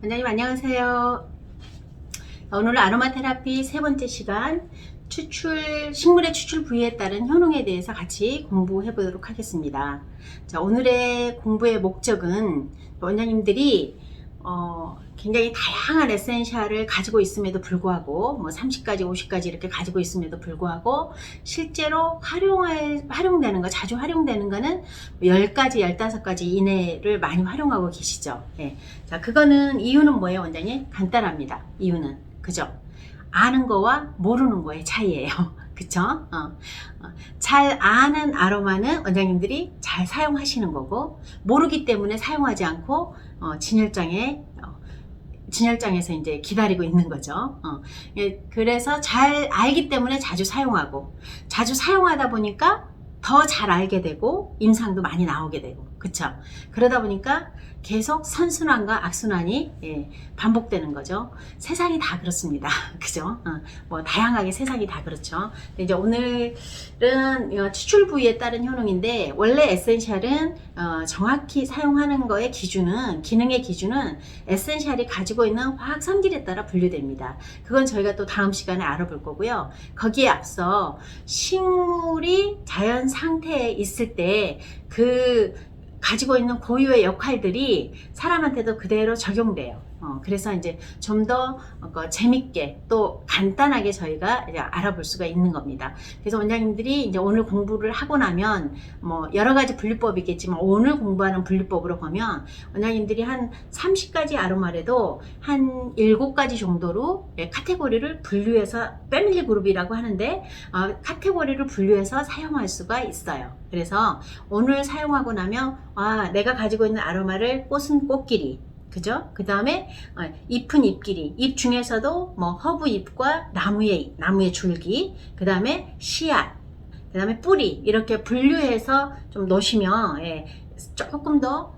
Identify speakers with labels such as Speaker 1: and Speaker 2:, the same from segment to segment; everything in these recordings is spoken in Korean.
Speaker 1: 원장님 안녕하세요. 오늘 아로마 테라피 세 번째 시간 식물의 추출 부위에 따른 효능에 대해서 같이 공부해 보도록 하겠습니다. 자, 오늘의 공부의 목적은 원장님들이 굉장히 다양한 에센셜을 가지고 있음에도 불구하고 30가지 50가지 이렇게 가지고 있음에도 불구하고 실제로 활용되는 거, 자주 활용되는 거는 10가지 15가지 이내를 많이 활용하고 계시죠. 네. 자, 그거는 이유는 뭐예요 원장님? 간단합니다. 이유는 그죠? 아는 거와 모르는 거의 차이예요. 그쵸? 잘 아는 아로마는 원장님들이 잘 사용하시는 거고, 모르기 때문에 사용하지 않고 진열장에서 이제 기다리고 있는 거죠. 그래서 잘 알기 때문에 자주 사용하고, 자주 사용하다 보니까 더 잘 알게 되고 임상도 많이 나오게 되고, 그쵸? 그러다 보니까 계속 선순환과 악순환이 반복되는 거죠. 세상이 다 그렇습니다. 그죠? 다양하게 세상이 다 그렇죠. 이제 오늘은 추출 부위에 따른 효능인데, 원래 에센셜은 정확히 사용하는 거의 기준은, 기능의 기준은 에센셜이 가지고 있는 화학 성질에 따라 분류됩니다. 그건 저희가 또 다음 시간에 알아볼 거고요. 거기에 앞서 식물이 자연 상태에 있을 때 가지고 있는 고유의 역할들이 사람한테도 그대로 적용돼요. 그래서 이제 좀 더 재밌게 또 간단하게 저희가 이제 알아볼 수가 있는 겁니다. 그래서 원장님들이 이제 오늘 공부를 하고 나면 여러 가지 분류법이 있겠지만, 오늘 공부하는 분류법으로 보면 원장님들이 한 30가지 아로마래도 한 7가지 정도로 카테고리를 분류해서, 패밀리 그룹이라고 하는데 카테고리를 분류해서 사용할 수가 있어요. 그래서 오늘 사용하고 나면 내가 가지고 있는 아로마를 꽃은 꽃끼리, 그죠? 그 다음에 잎은 잎끼리, 잎 중에서도 허브 잎과 나무의 줄기, 그 다음에 씨앗, 그 다음에 뿌리, 이렇게 분류해서 좀 놓으시면 조금 더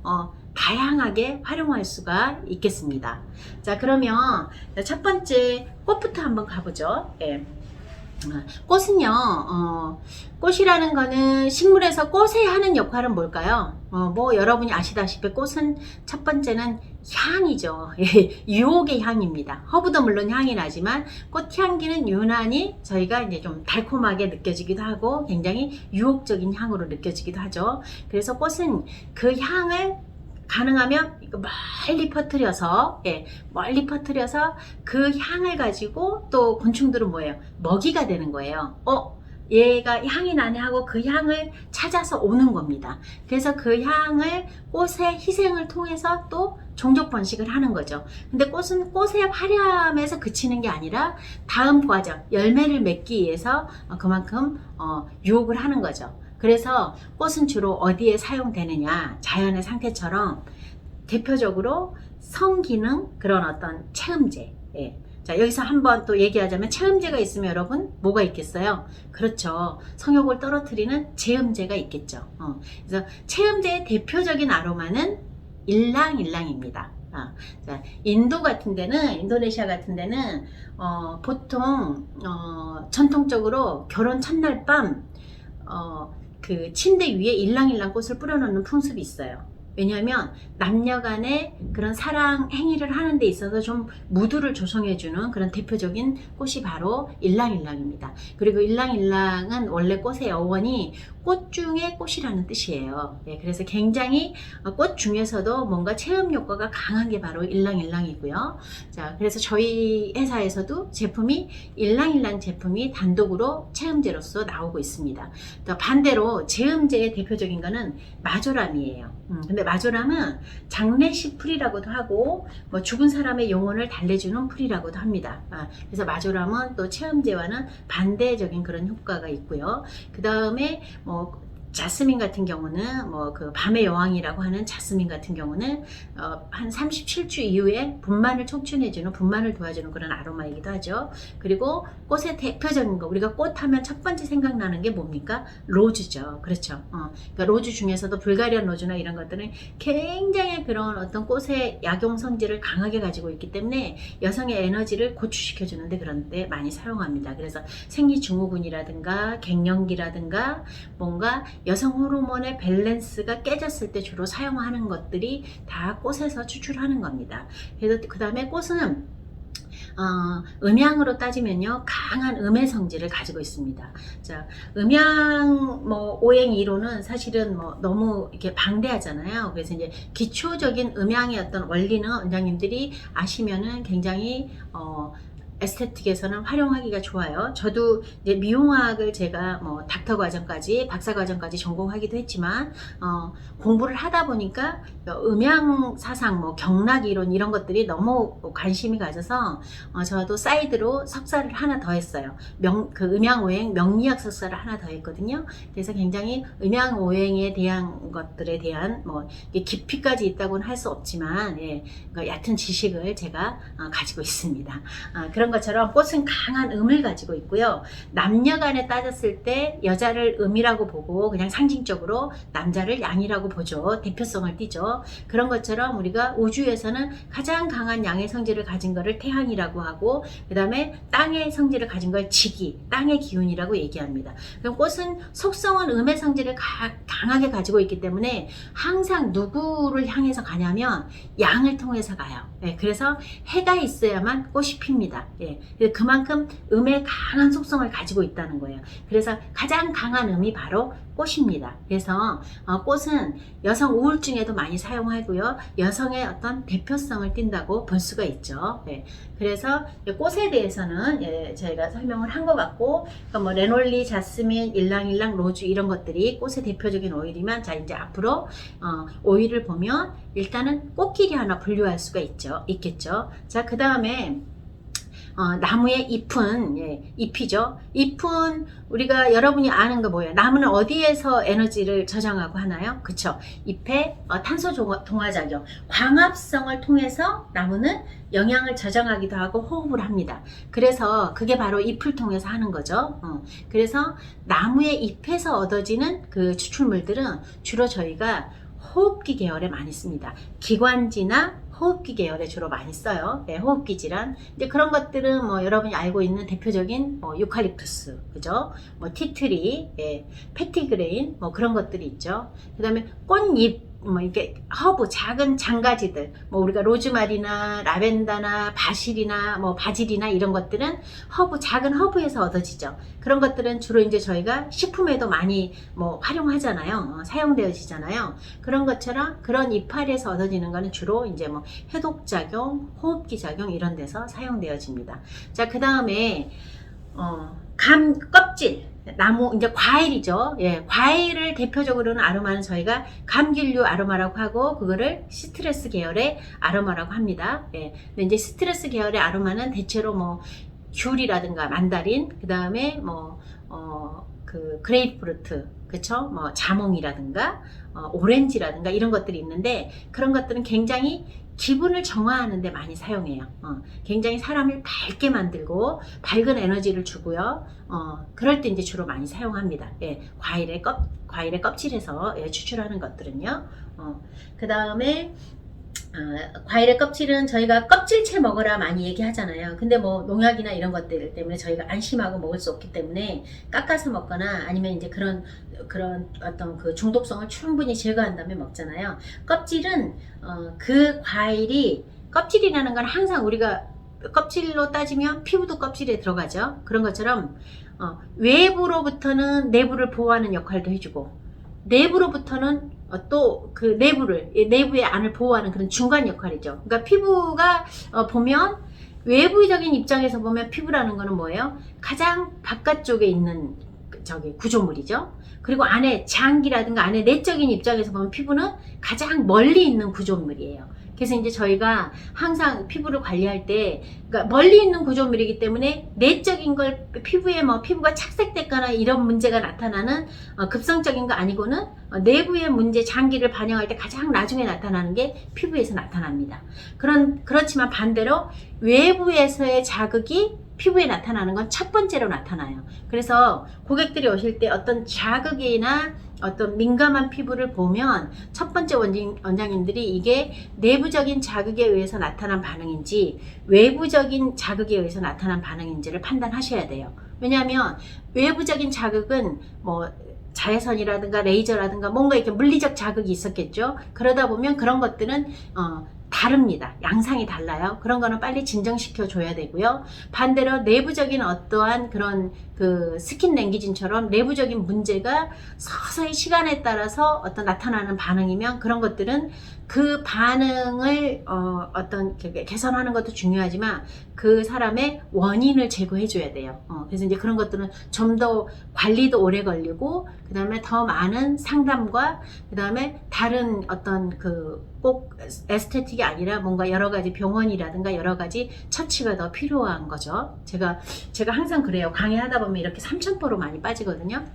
Speaker 1: 다양하게 활용할 수가 있겠습니다. 자, 그러면 첫 번째 꽃부터 한번 가보죠. 꽃은요, 꽃이라는 거는 식물에서 꽃에 하는 역할은 뭘까요? 여러분이 아시다시피 꽃은 첫 번째는 향이죠. 유혹의 향입니다. 허브도 물론 향이 나지만 꽃 향기는 유난히 저희가 이제 좀 달콤하게 느껴지기도 하고 굉장히 유혹적인 향으로 느껴지기도 하죠. 그래서 꽃은 그 향을 가능하면 멀리 퍼뜨려서 그 향을 가지고 또 곤충들은 뭐예요? 먹이가 되는 거예요. 얘가 향이 나네 하고 그 향을 찾아서 오는 겁니다. 그래서 그 향을 꽃의 희생을 통해서 또 종족 번식을 하는 거죠. 근데 꽃은 꽃의 화려함에서 그치는 게 아니라 다음 과정, 열매를 맺기 위해서 그만큼 유혹을 하는 거죠. 그래서 꽃은 주로 어디에 사용되느냐, 자연의 상태처럼 대표적으로 성기능, 그런 어떤 체험제. 자, 여기서 한번 또 얘기하자면, 체험제가 있으면 여러분 뭐가 있겠어요? 그렇죠. 성욕을 떨어뜨리는 체험제가 있겠죠. 그래서 체험제의 대표적인 아로마는 일랑일랑입니다. 자, 인도네시아 같은 데는 보통 전통적으로 결혼 첫날 밤 그 침대 위에 일랑일랑 꽃을 뿌려놓는 풍습이 있어요. 왜냐하면 남녀 간의 그런 사랑 행위를 하는 데 있어서 좀 무드를 조성해주는 그런 대표적인 꽃이 바로 일랑일랑입니다. 그리고 일랑일랑은 원래 꽃의 어원이 꽃 중에 꽃이라는 뜻이에요. 그래서 굉장히 꽃 중에서도 뭔가 체험 효과가 강한 게 바로 일랑일랑이고요. 자, 그래서 저희 회사에서도 제품이 일랑일랑 제품이 단독으로 체험제로서 나오고 있습니다. 반대로 제음제의 대표적인 거는 마조람이에요. 근데 마조람은 장례식 풀이라고도 하고 죽은 사람의 영혼을 달래주는 풀이라고도 합니다. 그래서 마조람은 또 체험제와는 반대적인 그런 효과가 있고요. 그 다음에 자스민 같은 경우는 그 밤의 여왕이라고 하는 자스민 같은 경우는 한 37주 이후에 분만을 촉진해주는, 분만을 도와주는 그런 아로마이기도 하죠. 그리고 꽃의 대표적인 거, 우리가 꽃 하면 첫 번째 생각나는 게 뭡니까? 로즈죠. 그렇죠. 그러니까 로즈 중에서도 불가리안 로즈나 이런 것들은 굉장히 그런 어떤 꽃의 약용 성질을 강하게 가지고 있기 때문에 여성의 에너지를 고취시켜주는데, 그런데 많이 사용합니다. 그래서 생리증후군이라든가 갱년기라든가 뭔가 여성 호르몬의 밸런스가 깨졌을 때 주로 사용하는 것들이 다 꽃에서 추출하는 겁니다. 그래서 그 다음에 꽃은 음양으로 따지면요, 강한 음의 성질을 가지고 있습니다. 자, 음양 오행 이론은 사실은 너무 이렇게 방대하잖아요. 그래서 이제 기초적인 음양의 어떤 원리는 원장님들이 아시면은 굉장히 에스테틱에서는 활용하기가 좋아요. 저도 이제 미용학을 제가 닥터 과정까지 박사 과정까지 전공하기도 했지만 공부를 하다 보니까 음양 사상, 경락 이론 이런 것들이 너무 관심이 가져서 저도 사이드로 석사를 하나 더 했어요. 그 음양 오행 명리학 석사를 하나 더 했거든요. 그래서 굉장히 음양 오행에 대한 것들에 대한 깊이까지 있다고는 할 수 없지만 얕은 지식을 제가 가지고 있습니다. 그런 것처럼 꽃은 강한 음을 가지고 있고요. 남녀 간에 따졌을 때 여자를 음이라고 보고 그냥 상징적으로 남자를 양이라고 보죠. 대표성을 띠죠. 그런 것처럼 우리가 우주에서는 가장 강한 양의 성질을 가진 것을 태양이라고 하고, 그 다음에 땅의 성질을 가진 걸 지기, 땅의 기운이라고 얘기합니다. 그럼 꽃은 속성은 음의 성질을 강하게 가지고 있기 때문에 항상 누구를 향해서 가냐면 양을 통해서 가요. 그래서 해가 있어야만 꽃이 핍니다. 그만큼 음의 강한 속성을 가지고 있다는 거예요. 그래서 가장 강한 음이 바로 꽃입니다. 그래서 꽃은 여성 우울증에도 많이 사용하고요. 여성의 어떤 대표성을 띈다고 볼 수가 있죠. 그래서 꽃에 대해서는 저희가 설명을 한 것 같고, 레놀리, 자스민, 일랑일랑, 로즈 이런 것들이 꽃의 대표적인 오일이면, 자 이제 앞으로 오일을 보면 일단은 꽃끼리 하나 분류할 수가 있겠죠. 자, 그 다음에 나무의 잎은, 잎이죠. 잎은 우리가 여러분이 아는 거 뭐예요? 나무는 어디에서 에너지를 저장하고 하나요? 그쵸? 잎의 탄소 동화작용, 광합성을 통해서 나무는 영양을 저장하기도 하고 호흡을 합니다. 그래서 그게 바로 잎을 통해서 하는 거죠. 그래서 나무의 잎에서 얻어지는 그 추출물들은 주로 저희가 호흡기 계열에 많이 씁니다. 기관지나 호흡기 계열에 주로 많이 써요. 호흡기 질환. 이제 그런 것들은 여러분이 알고 있는 대표적인 유칼립투스, 그죠? 티트리, 패티그레인, 그런 것들이 있죠. 그 다음에 꽃잎, 이렇게 허브, 작은 장가지들, 우리가 로즈마리나 라벤더나 바실이나 바질이나 이런 것들은 작은 허브에서 얻어지죠. 그런 것들은 주로 이제 저희가 식품에도 많이 활용하잖아요. 사용되어지잖아요. 그런 것처럼 그런 이파리에서 얻어지는 거는 주로 이제 해독작용, 호흡기 작용 이런 데서 사용되어집니다. 자, 그 다음에 감 껍질, 나무, 이제 과일이죠. 과일을 대표적으로는 아로마는 저희가 감귤류 아로마라고 하고, 그거를 시트러스 계열의 아로마라고 합니다. 근데 이제 시트러스 계열의 아로마는 대체로 귤이라든가 만다린, 그 다음에 그 그레이프루트, 그쵸? 자몽이라든가 오렌지라든가 이런 것들이 있는데, 그런 것들은 굉장히 기분을 정화하는 데 많이 사용해요. 굉장히 사람을 밝게 만들고 밝은 에너지를 주고요. 그럴 때 이제 주로 많이 사용합니다. 과일의 껍질에서 추출하는 것들은요. 그 다음에 과일의 껍질은 저희가 껍질채 먹으라 많이 얘기하잖아요. 근데 농약이나 이런 것들 때문에 저희가 안심하고 먹을 수 없기 때문에 깎아서 먹거나 아니면 이제 그런 어떤 그 중독성을 충분히 제거한 다음에 먹잖아요. 껍질은 그 과일이, 껍질이라는 건 항상 우리가 껍질로 따지면 피부도 껍질에 들어가죠. 그런 것처럼 외부로부터는 내부를 보호하는 역할도 해주고, 내부로부터는 또 그 내부의 안을 보호하는 그런 중간 역할이죠. 그러니까 피부가 보면, 외부적인 입장에서 보면 피부라는 거는 뭐예요? 가장 바깥쪽에 있는 구조물이죠. 그리고 안에 장기라든가 안에 내적인 입장에서 보면 피부는 가장 멀리 있는 구조물이에요. 그래서 이제 저희가 항상 피부를 관리할 때, 그러니까 멀리 있는 구조물이기 때문에 내적인 걸 피부에 피부가 착색됐거나 이런 문제가 나타나는 급성적인 거 아니고는 내부의 문제, 장기를 반영할 때 가장 나중에 나타나는 게 피부에서 나타납니다. 그렇지만 반대로 외부에서의 자극이 피부에 나타나는 건 첫 번째로 나타나요. 그래서 고객들이 오실 때 어떤 자극이나 어떤 민감한 피부를 보면 첫 번째 원장님들이 이게 내부적인 자극에 의해서 나타난 반응인지 외부적인 자극에 의해서 나타난 반응인지를 판단하셔야 돼요. 왜냐하면 외부적인 자극은 자외선이라든가 레이저라든가 뭔가 이렇게 물리적 자극이 있었겠죠. 그러다 보면 그런 것들은 다릅니다. 양상이 달라요. 그런 거는 빨리 진정시켜 줘야 되고요. 반대로 내부적인 어떠한 그런 그 스킨 랭귀진처럼 내부적인 문제가 서서히 시간에 따라서 어떤 나타나는 반응이면 그런 것들은 그 반응을 어떤 개선하는 것도 중요하지만 그 사람의 원인을 제거해 줘야 돼요. 그래서 이제 그런 것들은 좀 더 관리도 오래 걸리고 그 다음에 더 많은 상담과 그 다음에 다른 어떤 그 꼭 에스테틱이 아니라 뭔가 여러 가지 병원이라든가 여러 가지 처치가 더 필요한 거죠. 제가 항상 그래요. 강의하다 보면 이렇게 삼천포로 많이 빠지거든요.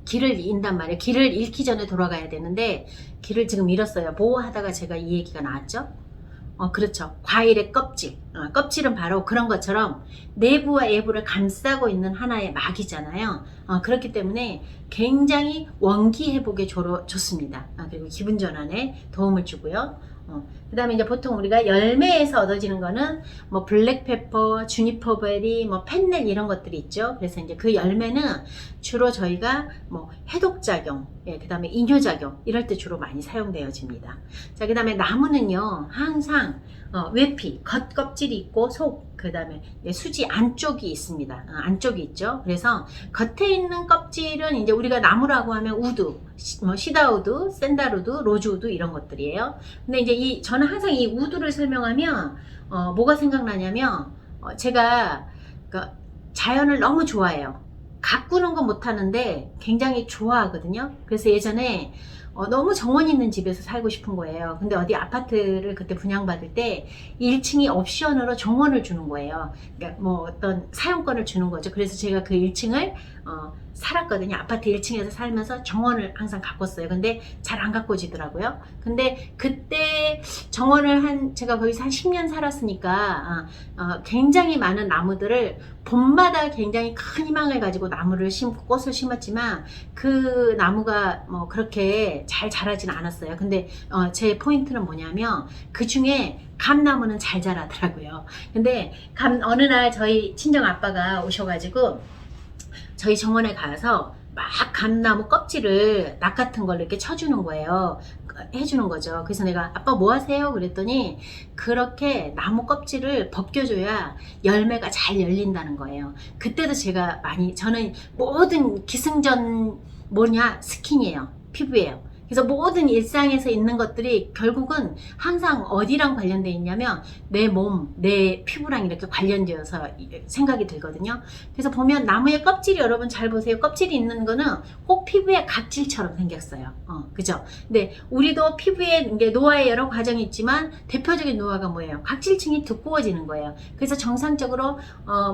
Speaker 1: 길을 잃는단 말이에요. 길을 잃기 전에 돌아가야 되는데 길을 지금 잃었어요. 뭐 하다가 제가 이 얘기가 나왔죠? 그렇죠. 과일의 껍질. 껍질은 바로 그런 것처럼 내부와 외부를 감싸고 있는 하나의 막이잖아요. 그렇기 때문에 굉장히 원기 회복에 좋습니다. 그리고 기분 전환에 도움을 주고요. 그 다음에 이제 보통 우리가 열매에서 얻어지는 거는 뭐 블랙페퍼, 주니퍼 베리, 뭐 펜넬 이런 것들이 있죠. 그래서 이제 그 열매는 주로 저희가 뭐 해독작용, 그 다음에 이뇨작용 이럴 때 주로 많이 사용되어집니다. 자, 그 다음에 나무는요 항상 외피, 겉껍질이 있고 속, 그 다음에 수지 안쪽이 있습니다. 안쪽이 있죠. 그래서 겉에 있는 껍질은 이제 우리가 나무라고 하면 우드, 뭐 시다우드, 샌달우드, 로즈우드 이런 것들이에요. 근데 이제 저는 항상 이 우드를 설명하면 뭐가 생각나냐면 제가 그러니까 자연을 너무 좋아해요. 가꾸는 건 못하는데 굉장히 좋아하거든요. 그래서 예전에 너무 정원 있는 집에서 살고 싶은 거예요. 근데 어디 아파트를 그때 분양받을 때 1층이 옵션으로 정원을 주는 거예요. 그러니까 뭐 어떤 사용권을 주는 거죠. 그래서 제가 그 1층을 살았거든요. 아파트 1층에서 살면서 정원을 항상 가꿨어요. 근데 잘 안 가꿔지더라고요. 근데 그때 정원을 제가 거기서 한 10년 살았으니까 굉장히 많은 나무들을 봄마다 굉장히 큰 희망을 가지고 나무를 심고 꽃을 심었지만 그 나무가 뭐 그렇게 잘 자라지는 않았어요. 근데 제 포인트는 뭐냐면 그 중에 감나무는 잘 자라더라고요. 근데 어느 날 저희 친정 아빠가 오셔가지고 저희 정원에 가서 막 감나무 껍질을 낙 같은 걸로 이렇게 쳐주는 거예요. 해주는 거죠. 그래서 내가 아빠 뭐 하세요? 그랬더니 그렇게 나무 껍질을 벗겨줘야 열매가 잘 열린다는 거예요. 그때도 저는 모든 기승전 스킨이에요. 피부예요. 그래서 모든 일상에서 있는 것들이 결국은 항상 어디랑 관련되어 있냐면 내 몸, 내 피부랑 이렇게 관련되어서 생각이 들거든요. 그래서 보면 나무의 껍질이 여러분 잘 보세요. 껍질이 있는 거는 꼭 피부에 각질처럼 생겼어요. 그죠? 근데 우리도 피부에 이게 노화의 여러 과정이 있지만 대표적인 노화가 뭐예요? 각질층이 두꺼워지는 거예요. 그래서 정상적으로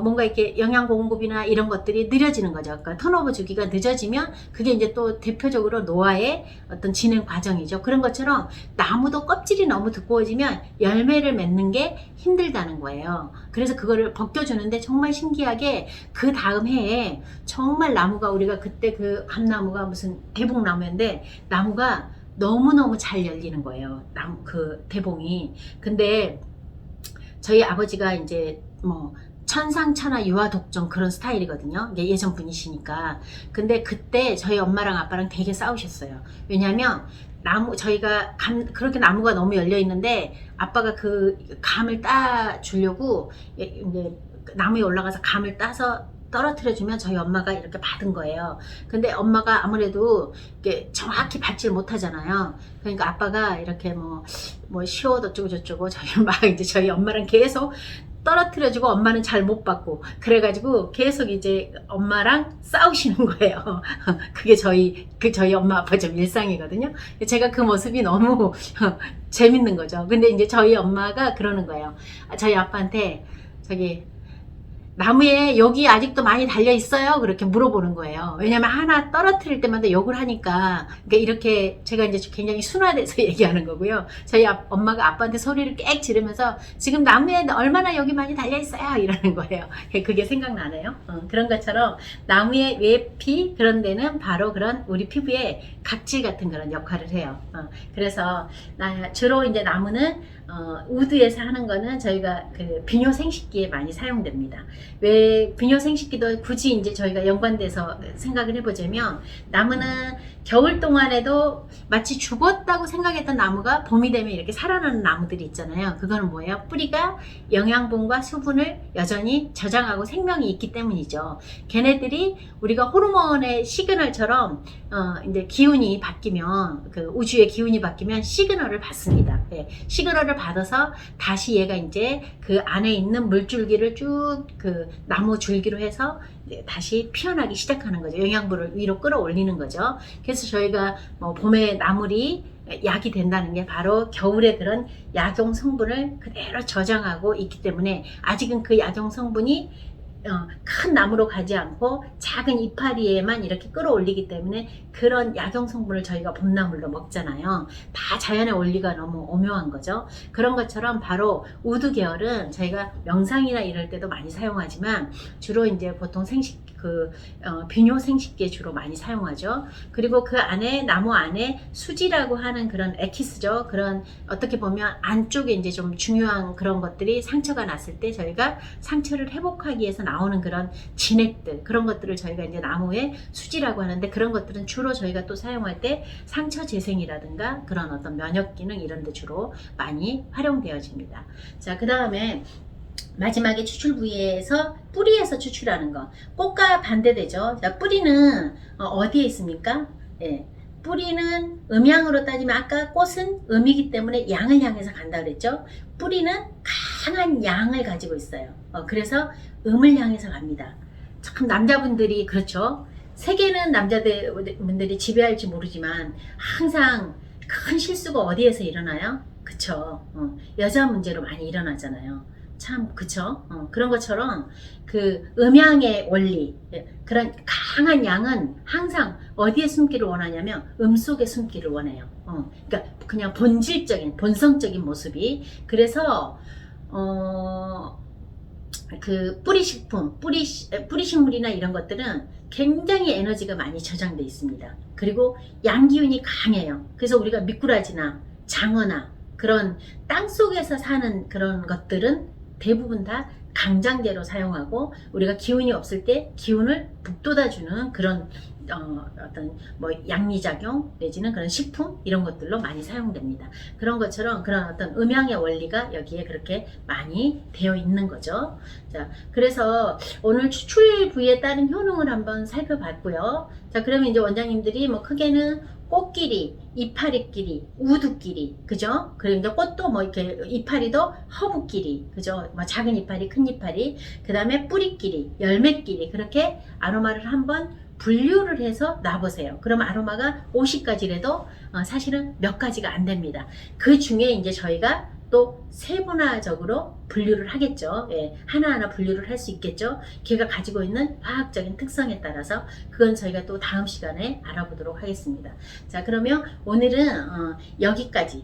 Speaker 1: 뭔가 이렇게 영양 공급이나 이런 것들이 느려지는 거죠. 그러니까 턴오버 주기가 늦어지면 그게 이제 또 대표적으로 노화의 어떤 진행 과정이죠. 그런 것처럼 나무도 껍질이 너무 두꺼워지면 열매를 맺는 게 힘들다는 거예요. 그래서 그거를 벗겨주는데 정말 신기하게 그 다음 해에 정말 나무가 우리가 그때 그 감나무가 무슨 대봉나무였는데 나무가 너무너무 잘 열리는 거예요. 그 대봉이. 근데 저희 아버지가 이제 뭐 천상천하 유아독종 그런 스타일이거든요. 예전 분이시니까. 근데 그때 저희 엄마랑 아빠랑 되게 싸우셨어요. 왜냐면 저희가 그렇게 나무가 너무 열려 있는데 아빠가 그 감을 따 주려고 이제 나무에 올라가서 감을 따서 떨어뜨려 주면 저희 엄마가 이렇게 받은 거예요. 근데 엄마가 아무래도 이렇게 정확히 받질 못하잖아요. 그러니까 아빠가 이렇게 뭐 쉬워도 어쩌고 저쩌고 저희 엄마랑 계속 떨어뜨려주고 엄마는 잘 못 받고 그래가지고 계속 이제 엄마랑 싸우시는 거예요. 그게 저희 엄마 아빠 좀 일상이거든요. 제가 그 모습이 너무 재밌는 거죠. 근데 이제 저희 엄마가 그러는 거예요. 저희 아빠한테 나무에 여기 아직도 많이 달려 있어요? 그렇게 물어보는 거예요. 왜냐면 하나 떨어뜨릴 때마다 욕을 하니까. 그러니까 이렇게 제가 이제 굉장히 순화돼서 얘기하는 거고요. 저희 엄마가 아빠한테 소리를 꽥 지르면서 지금 나무에 얼마나 여기 많이 달려 있어요? 이러는 거예요. 그게 생각나네요. 그런 것처럼 나무의 외피 그런 데는 바로 그런 우리 피부에 각질 같은 그런 역할을 해요. 그래서 주로 이제 나무는 우드에서 하는 거는 저희가 그 비뇨 생식기에 많이 사용됩니다. 왜 비뇨생식기도 굳이 이제 저희가 연관돼서 생각을 해보자면, 나무는 겨울 동안에도 마치 죽었다고 생각했던 나무가 봄이 되면 이렇게 살아나는 나무들이 있잖아요. 그거는 뭐예요? 뿌리가 영양분과 수분을 여전히 저장하고 생명이 있기 때문이죠. 걔네들이 우리가 호르몬의 시그널처럼 이제 기운이 바뀌면, 그 우주의 기운이 바뀌면 시그널을 받습니다. 예, 시그널을 받아서 다시 얘가 이제 그 안에 있는 물줄기를 쭉 그 나무 줄기로 해서 다시 피어나기 시작하는 거죠. 영양분을 위로 끌어올리는 거죠. 그래서 저희가 뭐 봄에 나물이 약이 된다는 게 바로 겨울에 그런 약용 성분을 그대로 저장하고 있기 때문에, 아직은 그 약용 성분이 큰 나무로 가지 않고 작은 이파리에만 이렇게 끌어올리기 때문에 그런 약용 성분을 저희가 봄나물로 먹잖아요. 다 자연의 원리가 너무 오묘한 거죠. 그런 것처럼 바로 우드 계열은 저희가 명상이나 이럴 때도 많이 사용하지만, 주로 이제 보통 비뇨 생식기에 주로 많이 사용하죠. 그리고 그 안에, 나무 안에 수지라고 하는 그런 에키스죠. 그런 어떻게 보면 안쪽에 이제 좀 중요한 그런 것들이, 상처가 났을 때 저희가 상처를 회복하기 위해서 나오는 그런 진액들, 그런 것들을 저희가 이제 나무의 수지라고 하는데, 그런 것들은 주로 저희가 또 사용할 때 상처 재생이라든가 그런 어떤 면역 기능 이런 데 주로 많이 활용되어집니다. 자, 그 다음에 마지막에 추출 부위에서 뿌리에서 추출하는 거, 꽃과 반대되죠. 자, 뿌리는 어디에 있습니까? 예, 뿌리는 음양으로 따지면, 아까 꽃은 음이기 때문에 양을 향해서 간다 그랬죠. 뿌리는 강한 양을 가지고 있어요. 그래서 음을 향해서 갑니다. 참 남자분들이 그렇죠. 세계는 남자분들이 지배할지 모르지만 항상 큰 실수가 어디에서 일어나요? 그쵸. 여자 문제로 많이 일어나잖아요. 참, 그쵸? 그런 것처럼 그 음양의 원리, 그런 강한 양은 항상 어디에 숨기를 원하냐면 음 속에 숨기를 원해요. 그러니까 그냥 본질적인, 본성적인 모습이. 그래서 그 뿌리식품, 뿌리식물이나 이런 것들은 굉장히 에너지가 많이 저장돼 있습니다. 그리고 양기운이 강해요. 그래서 우리가 미꾸라지나 장어나 그런 땅속에서 사는 그런 것들은 대부분 다 강장제로 사용하고, 우리가 기운이 없을 때 기운을 북돋아주는 그런 어떤 뭐 양리작용 내지는 그런 식품 이런 것들로 많이 사용됩니다. 그런 것처럼 그런 어떤 음양의 원리가 여기에 그렇게 많이 되어 있는 거죠. 자, 그래서 오늘 추출 부위에 따른 효능을 한번 살펴봤고요. 자, 그러면 이제 원장님들이 뭐 크게는 꽃끼리, 이파리끼리, 우두끼리, 그죠? 그리고 이제 꽃도 뭐 이렇게 이파리도 허브끼리, 그죠? 뭐 작은 이파리, 큰 이파리, 그 다음에 뿌리끼리, 열매끼리, 그렇게 아로마를 한번 분류를 해서 놔보세요. 그럼 아로마가 50가지라도 사실은 몇 가지가 안 됩니다. 그 중에 이제 저희가 또 세분화적으로 분류를 하겠죠. 예, 하나하나 분류를 할 수 있겠죠. 걔가 가지고 있는 화학적인 특성에 따라서, 그건 저희가 또 다음 시간에 알아보도록 하겠습니다. 자, 그러면 오늘은 여기까지